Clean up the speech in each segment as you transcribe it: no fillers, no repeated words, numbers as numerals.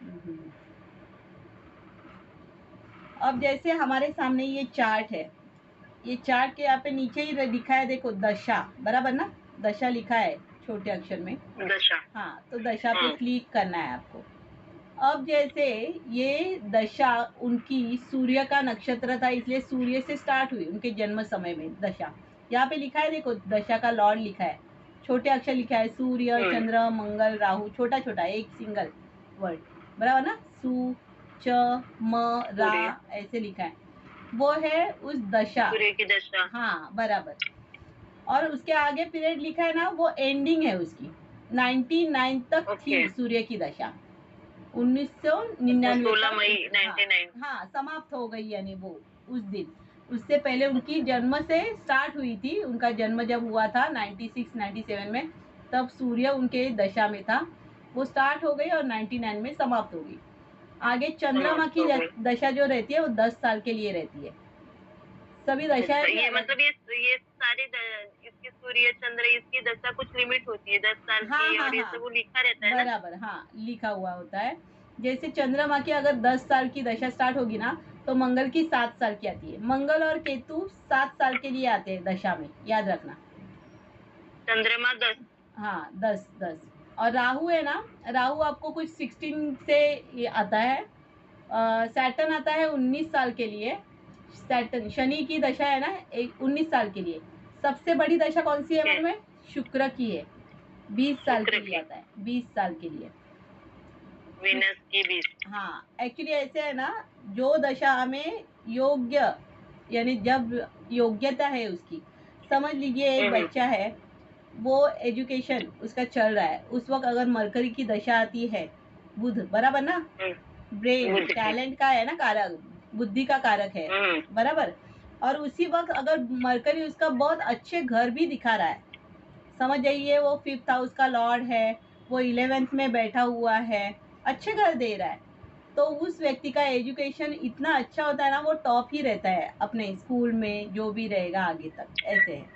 हम्म। अब जैसे हमारे सामने ये चार्ट है, ये चार्ट के यहाँ पे नीचे ही लिखा है, देखो दशा, बराबर ना, दशा लिखा है छोटे अक्षर में। दशा। हाँ, तो दशा पे क्लिक करना है आपको। अब जैसे ये दशा उनकी सूर्य का नक्षत्र था, इसलिए सूर्य से स्टार्ट हुई उनके जन्म समय में दशा। यहाँ पे लिखा है, देखो दशा का लॉर्ड लिखा है, छोटे अक्षर लिखा है, सूर्य चंद्र मंगल राहु, छोटा छोटा एक सिंगल वर्ड, बराबर ना, सु च म रा ऐसे लिखा है, वो है उस दशा। सूर्य की दशा। हाँ बराबर। और उसके आगे पीरियड लिखा है ना, वो एंडिंग है उसकी, 99 तक थी सूर्य की दशा, 1999 16 तक। मई हाँ 99। हाँ, समाप्त हो गई, यानी वो उस दिन, उससे पहले उनकी जन्म से स्टार्ट हुई थी, उनका जन्म जब हुआ था 96 97 में, तब सूर्य उनके दशा में था, वो स्टार्ट हो गई और 99 में समाप्त हो गई। आगे चंद्रमा की दशा जो रहती है वो 10 साल के लिए रहती है, सभी दशाएं ये मतलब ये सारे इसकी सूर्य चंद्र इसकी दशा कुछ लिमिट होती है 10 साल हाँ की, हाँ और ये हाँ सब वो लिखा रहता है ना। बराबर, हाँ लिखा हुआ होता है। जैसे चंद्रमा की अगर 10 साल की दशा स्टार्ट होगी ना, तो मंगल की 7 साल की आती है, मंगल और केतु 7 साल के लिए आते हैं दशा में, याद रखना। चंद्रमा 10। हाँ 10 10। और राहु है ना, राहु आपको कुछ 16 से ये आता है, सैटर्न आता है 19 साल के लिए, सैटर्न शनि की दशा है ना, 19 साल के लिए। सबसे बड़ी दशा कौन सी है मालूम है? शुक्र की है, 20 साल के लिए आता है, 20 साल के लिए। वीनस की 20। हाँ एक्चुअली ऐसे है ना, जो दशा हमें योग्य, यानी जब योग्यता है उसकी, समझ लीजिए एक बच्चा है, वो एजुकेशन उसका चल रहा है, उस वक्त अगर मरकरी की दशा आती है, बुध बराबर ना, ब्रेन टैलेंट का है ना कारक, बुद्धि का कारक है, बराबर। और उसी वक्त अगर मरकरी उसका बहुत अच्छे घर भी दिखा रहा है, समझ जाइए वो 5th हाउस का लॉर्ड है, वो 11th में बैठा हुआ है, अच्छे घर दे रहा है, तो उस व्यक्ति का एजुकेशन इतना अच्छा होता है ना, वो टॉप ही रहता है अपने स्कूल में, जो भी रहेगा आगे तक, ऐसे है।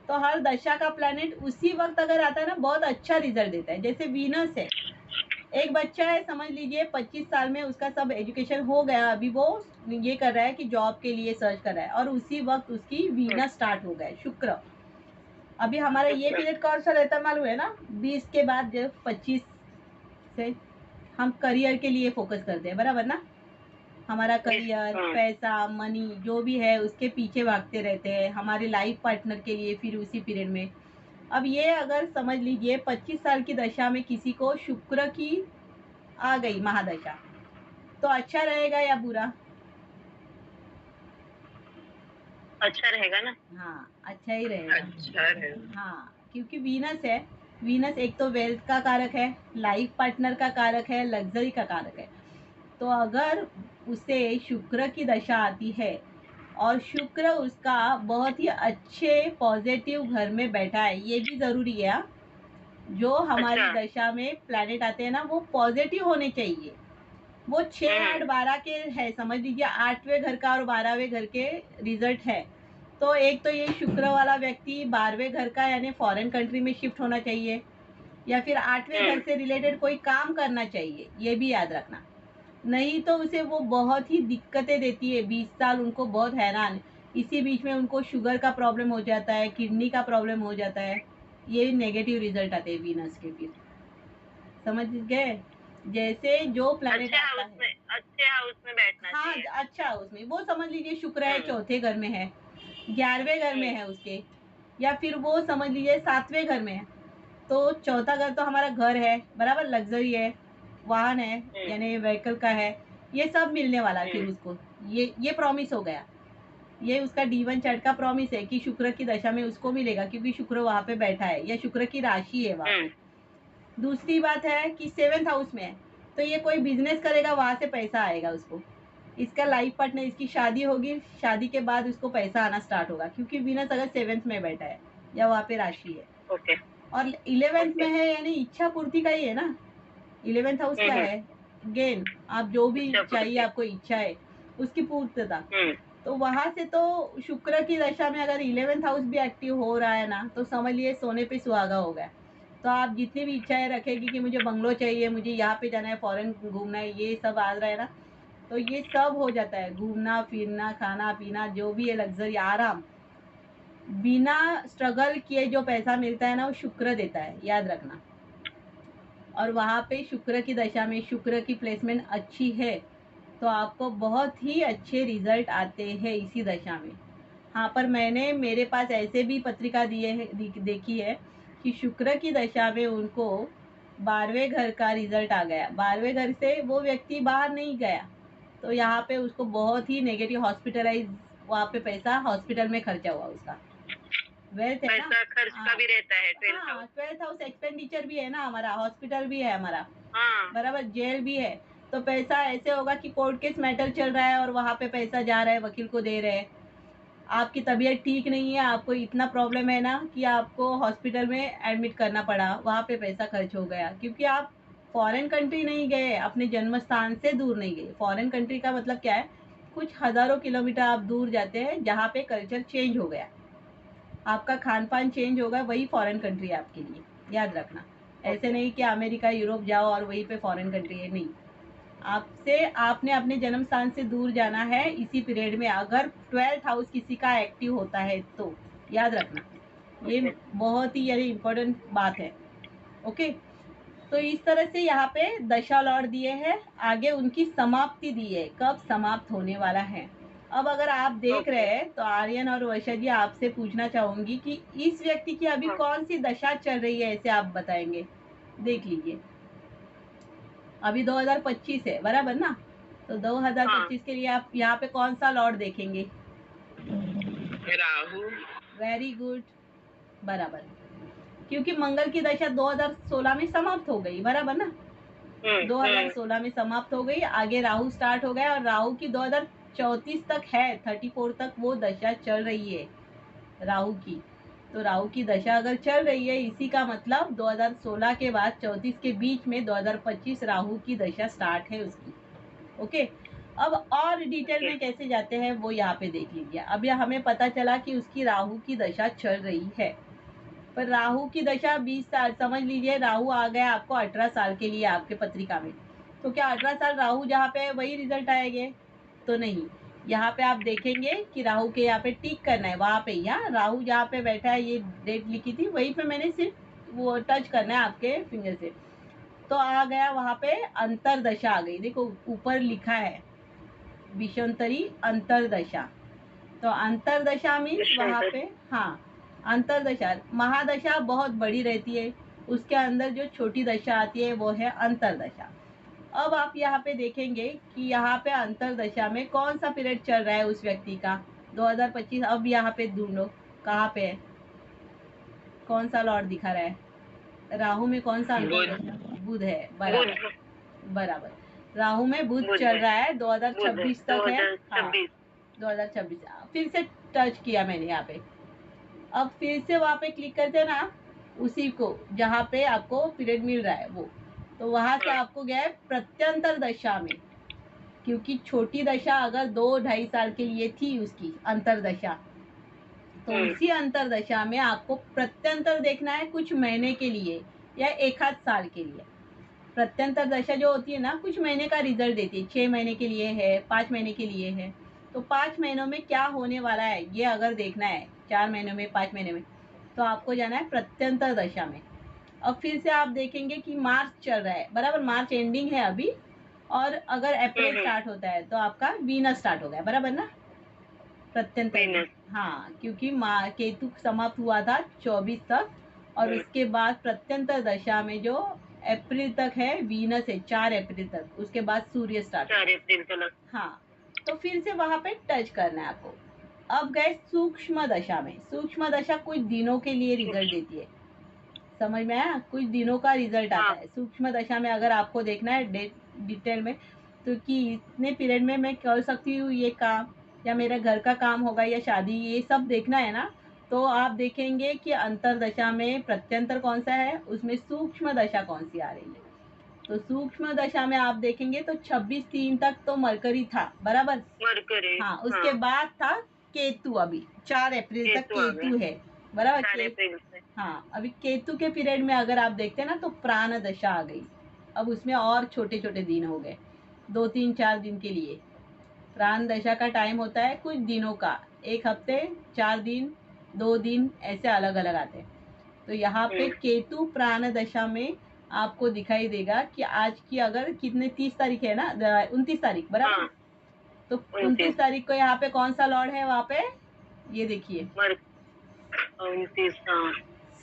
तो हर दशा का प्लैनेट उसी वक्त अगर आता है ना, बहुत अच्छा रिजल्ट देता है। जैसे वीनस है, एक बच्चा है, समझ लीजिए 25 साल में उसका सब एजुकेशन हो गया, अभी वो ये कर रहा है कि जॉब के लिए सर्च कर रहा है, और उसी वक्त उसकी वीनस स्टार्ट हो गया, शुक्र। अभी हमारा ये पीरियड कौन सा रहता है मालूम है ना, 20 के बाद जब 25 से हम करियर के लिए फोकस करते हैं, बराबर ना, हमारा करियर पैसा मनी जो भी है उसके पीछे भागते रहते हैं, हमारे लाइफ पार्टनर के लिए, फिर उसी पीरियड में। अब ये अगर समझ लीजिए 25 साल की दशा में किसी को शुक्र की आ गई महादशा, तो अच्छा रहेगा या बुरा? अच्छा रहेगा ना। हाँ अच्छा ही रहेगा। अच्छा रहेगा। हाँ, क्योंकि वीनस है, वीनस एक तो वेल्थ का कारक है, लाइफ पार्टनर का कारक है, लग्जरी का कारक है। तो अगर उसे शुक्र की दशा आती है और शुक्र उसका बहुत ही अच्छे पॉजिटिव घर में बैठा है, ये भी जरूरी है हाँ? जो हमारी दशा में प्लैनेट आते हैं ना, वो पॉजिटिव होने चाहिए। वो 6 8 12 के है, समझ लीजिए 8वें घर का और 12वें घर के रिजल्ट है। तो एक तो ये शुक्र वाला व्यक्ति 12वें घर का, यानी फॉरेन कंट्री में शिफ्ट होना चाहिए, या फिर 8वें घर से रिलेटेड कोई काम करना चाहिए, ये भी याद रखना। नहीं तो उसे वो बहुत ही दिक्कतें देती है, 20 साल उनको बहुत हैरान। इसी बीच में उनको शुगर का प्रॉब्लम हो जाता है, किडनी का प्रॉब्लम हो जाता है, ये नेगेटिव रिजल्ट आते हैं वीनस के फिर, समझ गए? जैसे जो प्लैनेट आता है अच्छे हाउस में बैठना हाँ चाहिए। अच्छा, उसमें वो समझ लीजिए शुक्र है 4थे घर में है, 11वें घर में है उसके, या फिर वो समझ लीजिए 7वें घर में है। तो चौथा घर तो हमारा घर है, बराबर, लग्जरी है, वाहन है, यानी व्हीकल का है, ये सब मिलने वाला है फिर उसको, ये प्रॉमिस हो गया, ये उसका D1 चार्ट का प्रॉमिस है कि शुक्र की दशा में उसको मिलेगा, क्योंकि शुक्र वहां पे बैठा है, या शुक्र की राशि है वहां पे। दूसरी बात है कि 7th हाउस में है, तो ये कोई बिजनेस करेगा, वहां से पैसा आएगा उसको, इसका लाइफ पार्टनर, इसकी शादी होगी, शादी के बाद उसको पैसा आना स्टार्ट होगा, क्योंकि वीनस अगर 7th में बैठा है या वहाँ पे राशि है। और 11th में है, यानी इच्छा पूर्ति का ही है ना, 11th हाउस क्या है? गेन, आप जो भी चाहिए, आपको इच्छा है उसकी पूर्तता। तो वहां से तो शुक्र की दशा में अगर 11th हाउस भी एक्टिव हो रहा है ना, तो समझ लिए सोने पे सुहागा हो गया, तो आप जितनी भी इच्छाएं रखेगी कि मुझे बंगलो चाहिए, मुझे यहाँ पे जाना है, फॉरेन घूमना है, ये सब आ रहा है ना, तो ये सब हो जाता है। घूमना फिरना खाना पीना जो भी है, लग्जरी आराम, बिना स्ट्रगल किए जो पैसा मिलता है ना, वो शुक्र देता है, याद रखना। और वहाँ पे शुक्र की दशा में शुक्र की प्लेसमेंट अच्छी है तो आपको बहुत ही अच्छे रिजल्ट आते हैं इसी दशा में। हाँ, पर मैंने मेरे पास ऐसे भी पत्रिका देखी है कि शुक्र की दशा में उनको 12वें घर का रिजल्ट आ गया, 12वें घर से वो व्यक्ति बाहर नहीं गया, तो यहाँ पे उसको बहुत ही नेगेटिव, हॉस्पिटलाइज, वहाँ पे पैसा हॉस्पिटल में खर्चा हुआ उसका। वेल्थ है ना। पैसा खर्च का हाँ भी रहता है 12th हाँ, हाउस। 12th हाउस एक्सपेंडिचर भी है ना हमारा, हॉस्पिटल भी है हमारा, हाँ। बराबर, जेल भी है। तो पैसा ऐसे होगा कि कोर्ट केस मैटर चल रहा है और वहाँ पे पैसा जा रहा है, वकील को दे रहे हैं। आपकी तबीयत ठीक नहीं है, आपको इतना प्रॉब्लम है ना कि आपको हॉस्पिटल में एडमिट करना पड़ा, वहाँ पे पैसा खर्च हो गया, क्योंकि आप फॉरेन कंट्री नहीं गए, अपने जन्म स्थान से दूर नहीं गए। फॉरेन कंट्री का मतलब क्या है, कुछ हज़ारों किलोमीटर आप दूर जाते हैं जहाँ पे कल्चर चेंज हो गया, आपका खान पान चेंज होगा, वही फॉरेन कंट्री है आपके लिए, याद रखना। ऐसे ओके। नहीं कि अमेरिका यूरोप जाओ और वहीं पे फॉरेन कंट्री है, नहीं। आपसे आपने अपने जन्म स्थान से दूर जाना है इसी पीरियड में, अगर 12th हाउस किसी का एक्टिव होता है तो, याद रखना। ये ओके। बहुत ही यानी इम्पोर्टेंट बात है। ओके, तो इस तरह से यहाँ पे दशा लॉर्ड दिए हैं, आगे उनकी समाप्ति दी है, कब समाप्त होने वाला है। अब अगर आप देख ओके। रहे हैं तो आर्यन और वर्षा जी, आपसे पूछना चाहूंगी कि इस व्यक्ति की अभी हाँ। कौन सी दशा चल रही है, ऐसे आप बताएंगे। देख लीजिए, अभी 2025 है, बराबर ना, तो हाँ। 2025 के लिए आप यहाँ पे कौन सा लॉर्ड देखेंगे। राहु। वेरी गुड, बराबर, क्योंकि मंगल की दशा 2016 में समाप्त हो गई, बराबर ना, हम्म। 2016 में समाप्त हो गई, आगे राहु स्टार्ट हो गया और राहु की 2034 तक है, 34 तक वो दशा चल रही है राहु की। तो राहु की दशा अगर चल रही है, इसी का मतलब 2016 के बाद 34 के बीच में 2025 राहु की दशा स्टार्ट है उसकी। ओके, अब और डिटेल ओके। में कैसे जाते हैं वो यहाँ पे देख लीजिए। अब यह हमें पता चला कि उसकी राहु की दशा चल रही है, पर राहु की दशा 20 साल, समझ लीजिए राहु आ गया आपको 18 साल के लिए आपके पत्रिका में, तो क्या 18 साल राहु जहाँ पे है वही रिजल्ट आएंगे, तो नहीं। यहाँ पे आप देखेंगे कि राहु के यहाँ पे टिक करना है, वहाँ पे, यहाँ राहु जहाँ पे बैठा है, ये डेट लिखी थी वहीं पे, मैंने सिर्फ वो टच करना है आपके फिंगर से, तो आ गया वहाँ पे अंतरदशा आ गई, देखो ऊपर लिखा है विषंतरी अंतरदशा। तो अंतरदशा मीन्स वहाँ पे, हाँ, अंतरदशा, महादशा बहुत बड़ी रहती है, उसके अंदर जो छोटी दशा आती है वो है अंतरदशा। अब आप यहाँ पे देखेंगे कि यहाँ पे अंतरदशा में कौन सा पीरियड चल रहा है उस व्यक्ति का, 2025। अब यहाँ पे ढूंढो कहाँ पे है, कौन सा लॉर्ड दिखा रहा है, राहु में कौन सा बुध। अंतरदशा, बुध है, बुध। बराबर, बराबर, राहु में बुध बुध चल है। रहा है, बुध है 2026 तक है। हाँ, 2026। 2026 फिर से टच किया मैंने यहाँ पे। अब फिर से वहाँ पे क्लिक करते हैं ना, उसी को जहाँ पे आपको पीरियड मिल रहा है वो, तो वहां से हाँ। आपको गया है प्रत्यंतर दशा में, क्योंकि छोटी दशा अगर 2-2.5 साल के लिए थी उसकी अंतरदशा, तो उसी अंतरदशा में आपको प्रत्यंतर देखना है कुछ महीने के लिए या 1 आध साल के लिए। प्रत्यंतर दशा जो होती है ना, कुछ महीने का रिजल्ट देती है, 6 महीने के लिए है, 5 महीने के लिए है, तो 5 महीनों में क्या होने वाला है ये अगर देखना है, 4 महीनों में, 5 महीने में, तो आपको जाना है प्रत्यंतर दशा में। अब फिर से आप देखेंगे कि मार्च चल रहा है, बराबर, मार्च एंडिंग है अभी, और अगर अप्रैल स्टार्ट होता है तो आपका वीनस स्टार्ट हो गया, बराबर ना, प्रत्यंतर में। वीनस। हाँ, क्योंकि केतु समाप्त हुआ था 24 तक, और उसके बाद प्रत्यंतर दशा में जो अप्रैल तक है वीनस है, 4 अप्रैल तक, उसके बाद सूर्य स्टार्ट 4 होगा। अप्रैल तक। हाँ, तो फिर से वहां पे टच करना है आपको। अब गए सूक्ष्म दशा में, सूक्ष्म दशा कुछ दिनों के लिए रिजल्ट देती है, समझ में आया, कुछ दिनों का रिजल्ट आता हाँ। है सूक्ष्म दशा में। अगर आपको देखना है डिटेल में, तो कि इतने पीरियड में मैं कर सकती हूँ ये काम, या मेरा घर का काम होगा या शादी, ये सब देखना है ना, तो आप देखेंगे कि अंतरदशा में प्रत्यंतर कौन सा है, उसमें सूक्ष्म दशा कौन सी आ रही है। तो सूक्ष्म दशा में आप देखेंगे तो 26/3 तक तो मरकरी था, बराबर। मरकरी। हाँ, हाँ। उसके बाद था केतु, अभी 4 अप्रैल तक केतु आ गया केतु है, बराबर, 4 अप्रैल से। हाँ, अभी केतु के पीरियड में अगर आप देखते हैं ना तो प्राण दशा आ गई। अब उसमें और छोटे छोटे दिन हो गए, 2 3 4 दिन के लिए। प्राण दशा का टाइम होता है कुछ दिनों का, 1 हफ्ते, 4 दिन, 2 दिन, ऐसे अलग अलग आते हैं। तो यहाँ पे केतु प्राण दशा में आपको दिखाई देगा कि आज की अगर कितने 30 तारीख है ना, 29 तारीख बराबर। हाँ, तो 29 29 तारीख को यहाँ पे कौन सा लॉर्ड है वहाँ पे, ये देखिए 29, हाँ,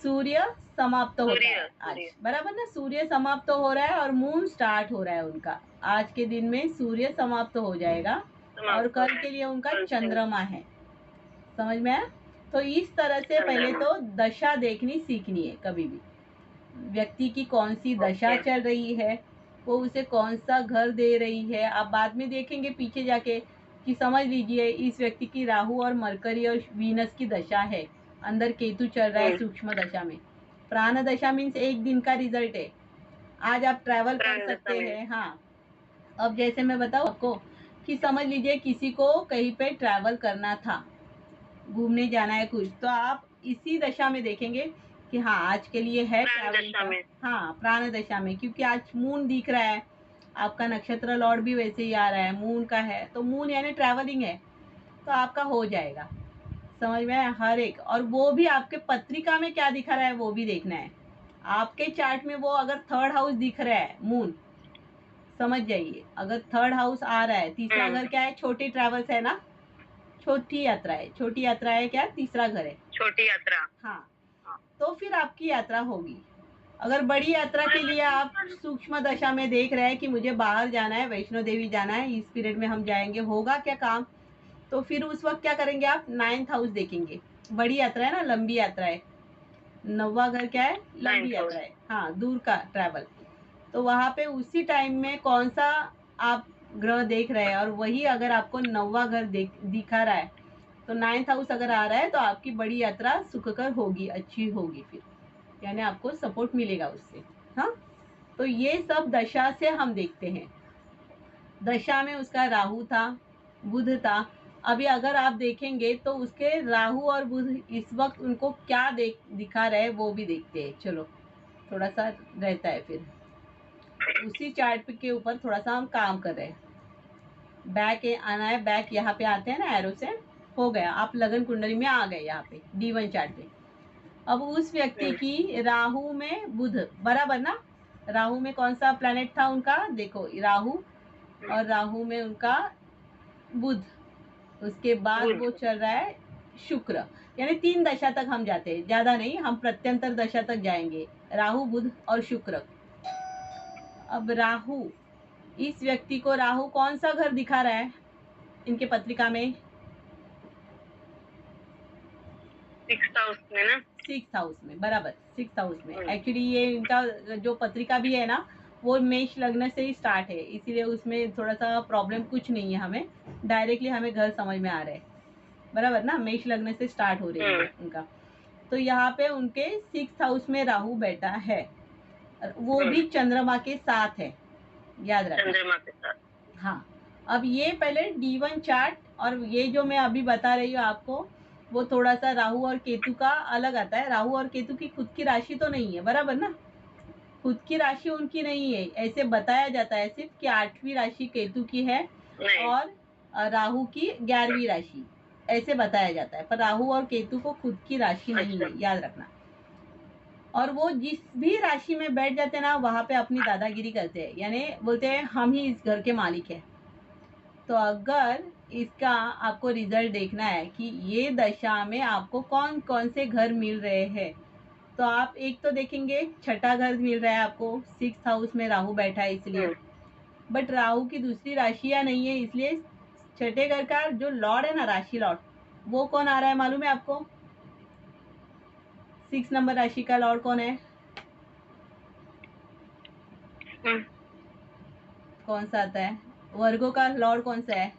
सूर्य समाप्त होता है आज, सूर्य बराबर ना। सूर्य समाप्त हो रहा है और मून स्टार्ट हो रहा है उनका। आज के दिन में सूर्य समाप्त हो जाएगा और समाप्त हो कल रहा के है। लिए उनका कल से चंद्रमा है। समझ में आया? तो इस तरह से पहले चंद्रमा। तो दशा देखनी सीखनी है। कभी भी व्यक्ति की कौन सी दशा ओके। चल रही है, वो उसे कौन सा घर दे रही है, आप बाद में देखेंगे पीछे जाके कि समझ लीजिए इस व्यक्ति की राहु और मरकरी और वीनस की दशा है, अंदर केतु चल रहा है सूक्ष्म दशा में। प्राण दशा मीन्स एक दिन का रिजल्ट है। आज आप ट्रैवल कर प्राण दशा सकते में। हैं। हाँ, अब जैसे मैं बताऊँ आपको कि समझ लीजिए किसी को कहीं पे ट्रैवल करना था, घूमने जाना है कुछ, तो आप इसी दशा में देखेंगे कि हाँ आज के लिए है प्राण ट्रैवलिंग दशा का। में। हाँ, प्राण दशा में, क्योंकि आज मून दिख रहा है, आपका नक्षत्र लॉर्ड भी वैसे ही आ रहा है, मून का है, तो मून यानी ट्रैवलिंग है, तो आपका हो जाएगा। समझ में आया? हर एक, और वो भी आपके पत्रिका में क्या दिखा रहा है वो भी देखना है। आपके चार्ट में वो अगर 3rd हाउस दिख रहा है मून, समझ जाइए अगर 3rd हाउस आ रहा है, तीसरा घर क्या है, छोटी ट्रैवल्स है ना, छोटी यात्रा है। छोटी यात्रा है क्या, तीसरा घर है। छोटी यात्रा। हाँ, हाँ। तो फिर आपकी यात्रा होगी। अगर बड़ी यात्रा के लिए आप सूक्ष्म दशा में देख रहे हैं कि मुझे बाहर जाना है, वैष्णो देवी जाना है, इस पीरियड में हम जाएंगे, होगा क्या काम, तो फिर उस वक्त क्या करेंगे आप, 9th हाउस देखेंगे। बड़ी यात्रा है ना, लंबी यात्रा है। 9वां घर क्या है, लंबी 9th यात्रा हाउस। है, हाँ, दूर का ट्रैवल। तो वहां पे उसी टाइम में कौन सा आप ग्रह देख रहे हैं, और वही अगर आपको 9वां घर दिखा रहा है, तो 9th हाउस अगर आ रहा है तो आपकी बड़ी यात्रा सुखकर होगी, अच्छी होगी, फिर यानी आपको सपोर्ट मिलेगा उससे। हाँ, तो ये सब दशा से हम देखते हैं। दशा में उसका राहु था, बुध था। अभी अगर आप देखेंगे तो उसके राहु और बुध इस वक्त उनको क्या दिखा रहे हैं वो भी देखते हैं। चलो, थोड़ा सा रहता है, फिर उसी चार्ट के ऊपर थोड़ा सा हम काम कर रहे हैं। बैक आना है, बैक यहाँ पे आते हैं ना एरो से, हो गया, आप लगन कुंडली में आ गए यहाँ पे D1 चार्ट पे। अब उस व्यक्ति की राहु में बुध, बराबर ना, राहु में कौन सा प्लैनेट था उनका, देखो राहु, और राहु में उनका बुध, उसके बाद बुध। वो चल रहा है शुक्र। यानी 3 दशा तक हम जाते हैं, ज्यादा नहीं, हम प्रत्यंतर दशा तक जाएंगे, राहु बुध और शुक्र। अब राहु, इस व्यक्ति को राहु कौन सा घर दिखा रहा है इनके पत्रिका में, 6th हाउस में ना। 6th हाउस में, बराबर 6th हाउस में। एक्चुअली ये इनका जो पत्रिका भी है ना, वो मेष लग्न से ही स्टार्ट है, इसीलिए उसमें थोड़ा सा प्रॉब्लम कुछ नहीं है, हमें डायरेक्टली हमें घर समझ में आ रहा है, बराबर ना, मेष लग्न से स्टार्ट हो रही है उनका। तो यहाँ पे उनके 6th हाउस में राहु बैठा है, वो भी चंद्रमा के साथ है, याद रखना। चंद्रमा के साथ। हाँ, अब ये पहले D1 चार्ट, और ये जो मैं अभी बता रही हूँ आपको, वो थोड़ा सा राहु और केतु का अलग आता है। राहु और केतु की खुद की राशि तो नहीं है, बराबर ना, खुद की राशि उनकी नहीं है, ऐसे बताया जाता है सिर्फ कि 8वीं राशि केतु की है और राहु की 11वीं राशि, ऐसे बताया जाता है, पर राहु और केतु को खुद की राशि नहीं है, याद रखना। और वो जिस भी राशि में बैठ जाते हैं ना, वहां पे अपनी दादागिरी करते हैं, यानी बोलते हैं हम ही इस घर के मालिक हैं। तो अगर इसका आपको रिजल्ट देखना है कि ये दशा में आपको कौन कौन से घर मिल रहे हैं, तो आप एक तो देखेंगे 6ठा घर मिल रहा है आपको, 6th हाउस में राहु बैठा है इसलिए, बट राहु की दूसरी राशियां नहीं है, इसलिए 6ठे घर का जो लॉर्ड है ना, राशि लॉर्ड, वो कौन आ रहा है मालूम है आपको, 6 नंबर राशि का लॉर्ड कौन है, कौन सा आता है, वर्गो का लॉर्ड कौन सा है,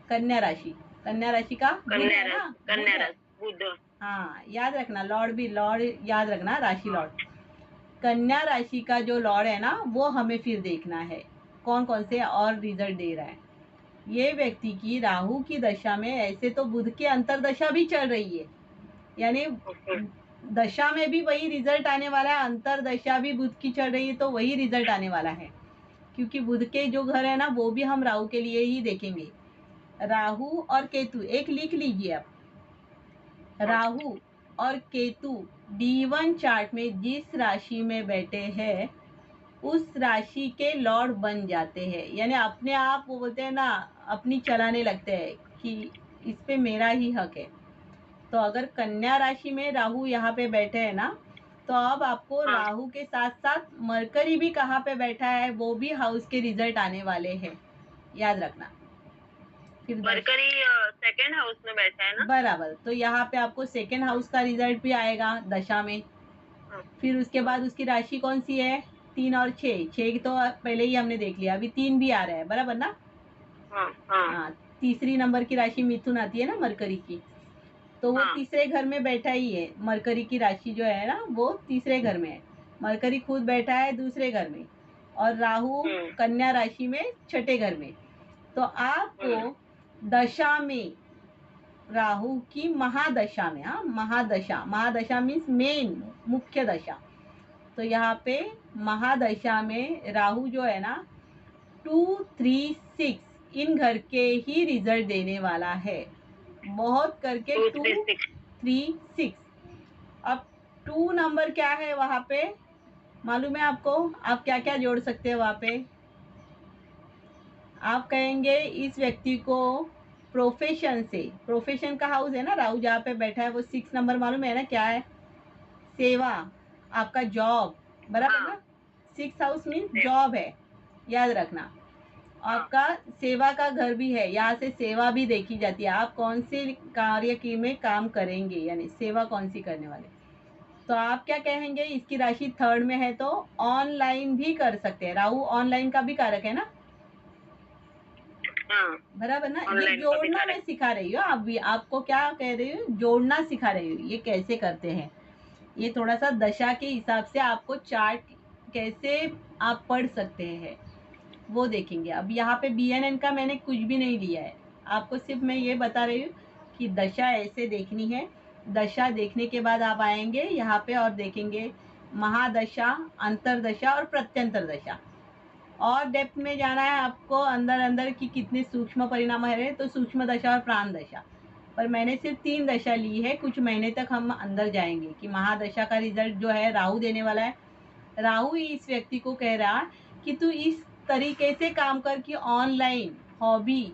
कन्या राशि, कन्या राशि का बुध है ना, बुध है। बुध। हाँ, याद रखना, लॉर्ड भी लॉर्ड याद रखना, राशि लॉर्ड। कन्या राशि का जो लॉर्ड है ना, वो हमें फिर देखना है कौन कौन से और रिजल्ट दे रहा है। ये व्यक्ति की राहु की दशा में ऐसे तो बुध की अंतरदशा भी चल रही है, यानी ओके। दशा में भी वही रिजल्ट आने वाला है, अंतर दशा भी बुध की चल रही है तो वही रिजल्ट आने वाला है, क्योंकि बुध के जो घर है ना वो भी हम राहु के लिए ही देखेंगे। राहु और केतु एक लिख लीजिए आप। राहु और केतु D1 चार्ट में जिस राशि में बैठे हैं उस राशि के लॉर्ड बन जाते हैं, यानी अपने आप वो बोलते हैं ना, अपनी चलाने लगते हैं कि इस पे मेरा ही हक है। तो अगर कन्या राशि में राहु यहाँ पे बैठे हैं ना, तो अब आपको हाँ। राहु के साथ साथ मरकरी भी कहाँ पे बैठा है वो भी हाउस के रिजल्ट आने वाले हैं, याद रखना। फिर मरकरी सेकंड हाउस में बैठा है ना। बराबर, तो यहाँ पे आपको सेकेंड हाउस का रिजल्ट भी आएगा दशा में। हाँ। फिर उसके हाँ। बाद उसकी राशि कौन सी है, 3 और 6, 6 तो पहले ही हमने देख लिया, अभी 3 भी आ रहा है, बराबर ना। हाँ। हाँ। हाँ, तीसरी नंबर की राशि मिथुन आती है ना मरकरी की, तो वो हाँ। तीसरे घर में बैठा ही है। मरकरी की राशि जो है ना वो तीसरे घर में है, मरकरी खुद बैठा है दूसरे घर में, और राहु कन्या राशि में छठे घर में। तो आपको दशा में, राहु की महादशा में, हाँ महादशा, महादशा मीन्स मेन, मुख्य दशा, तो यहाँ पे महादशा में राहु जो है ना 2, 3, 6 इन घर के ही रिजल्ट देने वाला है, बहुत करके 2, 3, 6। अब 2 नंबर क्या है वहाँ पे मालूम है आपको, आप क्या क्या जोड़ सकते हैं वहाँ पे। आप कहेंगे इस व्यक्ति को प्रोफेशन से, प्रोफेशन का हाउस है ना राहु जहाँ पे बैठा है वो 6 नंबर मालूम है ना क्या है, सेवा, आपका जॉब, बराबर ना। 6 हाउस मीन्स जॉब है, याद रखना। आपका सेवा का घर भी है, यहाँ से सेवा भी देखी जाती है, आप कौन से कार्य की में काम करेंगे, यानी सेवा कौन सी करने वाले। तो आप क्या कहेंगे, इसकी राशि थर्ड में है तो ऑनलाइन भी कर सकते हैं, राहु ऑनलाइन का भी कारक है ना, बराबर ना। ये जोड़ना मैं सिखा रही हूँ, अभी आपको क्या कह रही हूँ, जोड़ना सिखा रही हूँ, ये कैसे करते हैं। ये थोड़ा सा दशा के हिसाब से आपको चार्ट कैसे आप पढ़ सकते हैं वो देखेंगे। अब यहाँ पे BNN का मैंने कुछ भी नहीं लिया है, आपको सिर्फ मैं ये बता रही हूँ कि दशा ऐसे देखनी है। दशा देखने के बाद आप आएंगे यहाँ पे और देखेंगे महादशा, अंतरदशा और प्रत्यंतर दशा, और डेप्थ में जाना है आपको, अंदर अंदर की कितने सूक्ष्म परिणाम है, तो सूक्ष्म दशा और प्राण दशा। पर मैंने सिर्फ 3 दशा ली है, कुछ महीने तक हम अंदर जाएंगे कि महादशा का रिजल्ट जो है राहु देने वाला है। राहु ही इस व्यक्ति को कह रहा कि तू इस तरीके से काम कर कि ऑनलाइन हॉबी,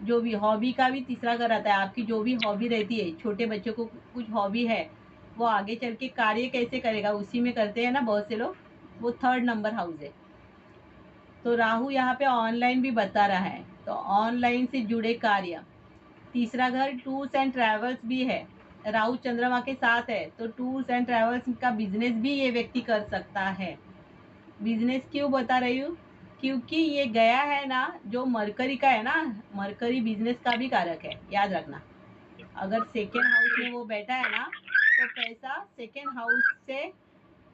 जो भी हॉबी का भी तीसरा घर आता है, आपकी जो भी हॉबी रहती है, छोटे बच्चों को कुछ हॉबी है वो आगे चल के कार्य कैसे करेगा उसी में करते हैं ना बहुत से लोग, वो थर्ड नंबर हाउस है। तो राहु यहाँ पे ऑनलाइन भी बता रहा है, तो ऑनलाइन से जुड़े कार्य। तीसरा घर टूर्स एंड ट्रैवल्स भी है, राहु चंद्रमा के साथ है, तो टूर्स एंड ट्रैवल्स का बिजनेस भी ये व्यक्ति कर सकता है। बिजनेस क्यों बता रही हूँ, क्योंकि ये गया है ना जो मरकरी का है ना, मरकरी बिजनेस का भी कारक है, याद रखना। अगर सेकेंड हाउस में वो बैठा है ना तो पैसा सेकेंड हाउस से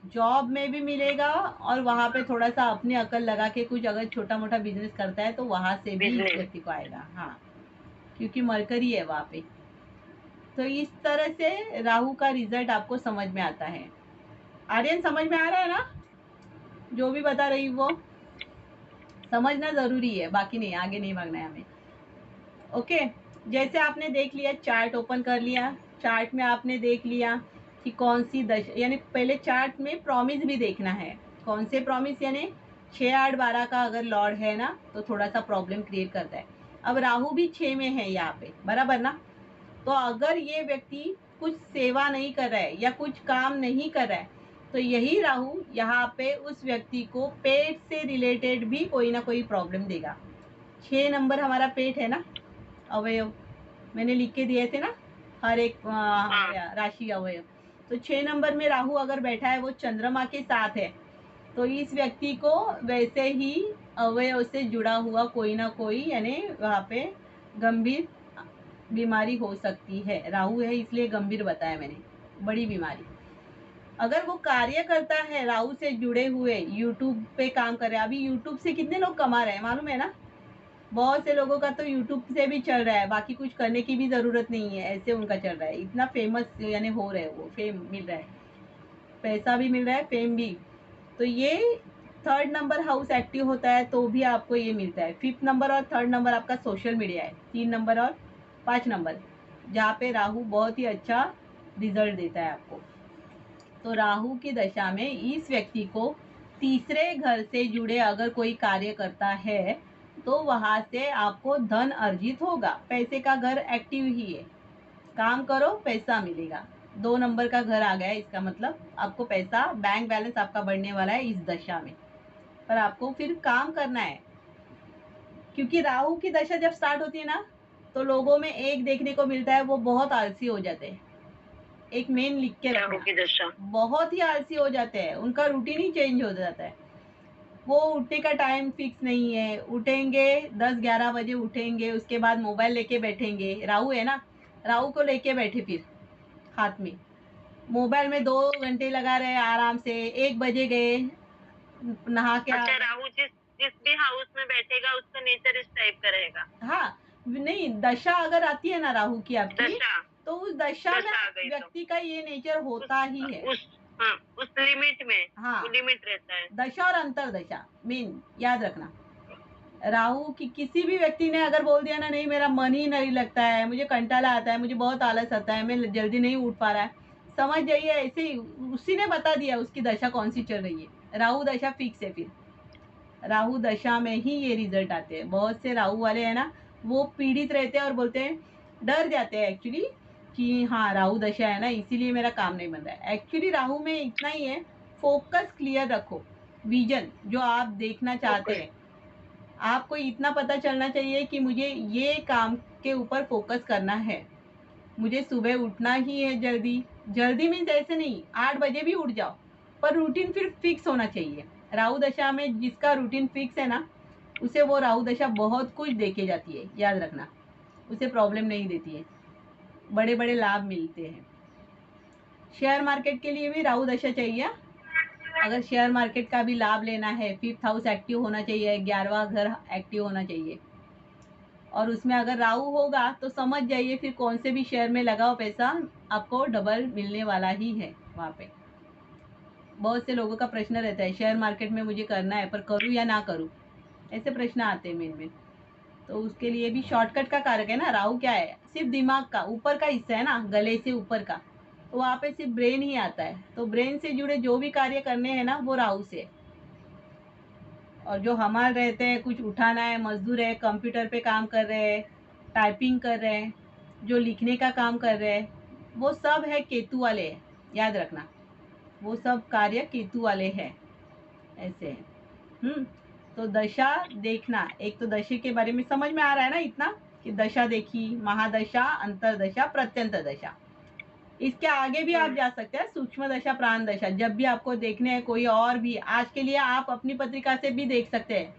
जॉब में भी मिलेगा, और वहाँ पे थोड़ा सा अपनी अकल लगा के कुछ अगर छोटा मोटा बिजनेस करता है तो वहाँ से भी इस व्यक्ति को आएगा, हाँ, क्योंकि मरकरी है वहाँ पे। तो इस तरह से राहु का रिजल्ट आपको समझ में आता है। आर्यन समझ में आ रहा है ना, जो भी बता रही वो समझना जरूरी है, बाकी नहीं, आगे नहीं भागना है हमें। ओके, जैसे आपने देख लिया, चार्ट ओपन कर लिया, चार्ट में आपने देख लिया कि कौन सी यानी पहले चार्ट में प्रॉमिस भी देखना है, कौन से प्रॉमिस, यानी 6, 8, 12 का अगर लॉर्ड है ना तो थोड़ा सा प्रॉब्लम क्रिएट करता है। अब राहु भी 6 में है यहाँ पे, बराबर ना। तो अगर ये व्यक्ति कुछ सेवा नहीं कर रहा है या कुछ काम नहीं कर रहा है तो यही राहु यहाँ पे उस व्यक्ति को पेट से रिलेटेड भी कोई ना कोई प्रॉब्लम देगा। 6 नंबर हमारा पेट है ना, अवयव मैंने लिख के दिए थे ना, हर एक राशि अवयव। तो 6 नंबर में राहु अगर बैठा है वो चंद्रमा के साथ है, तो इस व्यक्ति को वैसे ही अवयव से जुड़ा हुआ कोई ना कोई, यानी वहाँ पे गंभीर बीमारी हो सकती है। राहु है इसलिए गंभीर बताया मैंने, बड़ी बीमारी। अगर वो कार्य करता है राहु से जुड़े हुए, यूट्यूब पे काम कर रहे हैं, अभी यूट्यूब से कितने लोग कमा रहे हैं मालूम है ना, बहुत से लोगों का तो यूट्यूब से भी चल रहा है, बाकी कुछ करने की भी ज़रूरत नहीं है, ऐसे उनका चल रहा है, इतना फेमस यानी हो रहे हैं, वो फेम मिल रहा है, पैसा भी मिल रहा है, फेम भी। तो ये थर्ड नंबर हाउस एक्टिव होता है तो भी आपको ये मिलता है। फिफ्थ नंबर और थर्ड नंबर आपका सोशल मीडिया है, 3 नंबर और 5 नंबर, जहाँ पे राहु बहुत ही अच्छा रिजल्ट देता है आपको। तो राहु की दशा में इस व्यक्ति को तीसरे घर से जुड़े अगर कोई कार्य करता है तो वहां से आपको धन अर्जित होगा। पैसे का घर एक्टिव ही है, काम करो पैसा मिलेगा। 2 नंबर का घर आ गया, इसका मतलब आपको पैसा, बैंक बैलेंस आपका बढ़ने वाला है इस दशा में, पर आपको फिर काम करना है। क्योंकि राहु की दशा जब स्टार्ट होती है ना, तो लोगों में एक देखने को मिलता है, वो बहुत आलसी हो जाते हैं। एक मेन लिख के राहु रखना, की दशा। बहुत ही आलसी हो जाते हैं, उनका रूटीन ही चेंज हो जाता है। वो उठने का टाइम फिक्स नहीं है, उठेंगे 10-11 बजे उठेंगे, उसके बाद मोबाइल लेके बैठेंगे। राहु है ना, राहु को लेके बैठे, फिर हाथ में मोबाइल में 2 घंटे लगा रहे आराम से, 1 बजे गए, नहा के आ अच्छा, गए। राहु जिस जिस भी हाउस में बैठेगा उसका नेचर इस टाइप का रहेगा। हाँ, नहीं, दशा अगर आती है ना राहु की आपकी, दशा, तो उस दशा में दशा आ गई तो व्यक्ति का ये नेचर उस होता ही है। उस हाँ, उस लिमिट में, वो हाँ, लिमिट रहता है। दशा और अंतरदशा मेन याद रखना। राहु की किसी भी व्यक्ति ने अगर बोल दिया ना, नहीं मेरा मन ही नहीं लगता है, मुझे कंटाला आता है, मुझे बहुत आलस आता है, मैं जल्दी नहीं उठ पा रहा है, समझ जाइए ऐसे ही उसी ने बता दिया उसकी दशा कौन सी चल रही है। राहु दशा फिक्स है, फिर राहु दशा में ही ये रिजल्ट आते हैं। बहुत से राहु वाले हैं ना, वो पीड़ित रहते हैं और बोलते हैं, डर जाते हैं एक्चुअली कि हाँ राहु दशा है ना इसीलिए मेरा काम नहीं बन रहा है। एक्चुअली राहु में इतना ही है, फोकस क्लियर रखो, विजन जो आप देखना चाहते ओके। हैं, आपको इतना पता चलना चाहिए कि मुझे ये काम के ऊपर फोकस करना है, मुझे सुबह उठना ही है जल्दी। जल्दी मीन्स ऐसे नहीं 8 बजे भी उठ जाओ, पर रूटीन फिर फिक्स होना चाहिए। राहु दशा में जिसका रूटीन फिक्स है ना, उसे वो राहु दशा बहुत कुछ देके जाती है, याद रखना, उसे प्रॉब्लम नहीं देती है, बड़े बड़े लाभ मिलते हैं। शेयर मार्केट के लिए भी राहु दशा चाहिए। अगर शेयर मार्केट का भी लाभ लेना है, फिफ्थ हाउस एक्टिव होना चाहिए, 11वां घर एक्टिव होना चाहिए, और उसमें अगर राहु होगा तो समझ जाइए फिर कौन से भी शेयर में लगाओ पैसा, आपको डबल मिलने वाला ही है वहाँ पे। बहुत से लोगों का प्रश्न रहता है शेयर मार्केट में मुझे करना है पर करूँ या ना करूँ, ऐसे प्रश्न आते हैं मेन में। तो उसके लिए भी शॉर्टकट का कारक है ना राहु, क्या है, सिर्फ दिमाग का ऊपर का हिस्सा है ना, गले से ऊपर का, तो वहाँ पे सिर्फ ब्रेन ही आता है। तो ब्रेन से जुड़े जो भी कार्य करने हैं ना वो राहु से। और जो हमारे रहते हैं, कुछ उठाना है, मजदूर है, कंप्यूटर पे काम कर रहे हैं, टाइपिंग कर रहे हैं, जो लिखने का काम कर रहे हैं, वो सब है केतु वाले है, याद रखना, वो सब कार्य केतु वाले हैं, ऐसे है। तो दशा देखना, एक तो दशा के बारे में समझ में आ रहा है ना इतना, कि दशा देखी, महादशा, अंतरदशा, प्रत्यंतर दशा। इसके आगे भी आप जा सकते हैं, सूक्ष्म दशा, प्राण दशा, जब भी आपको देखने हैं कोई और भी। आज के लिए आप अपनी पत्रिका से भी देख सकते हैं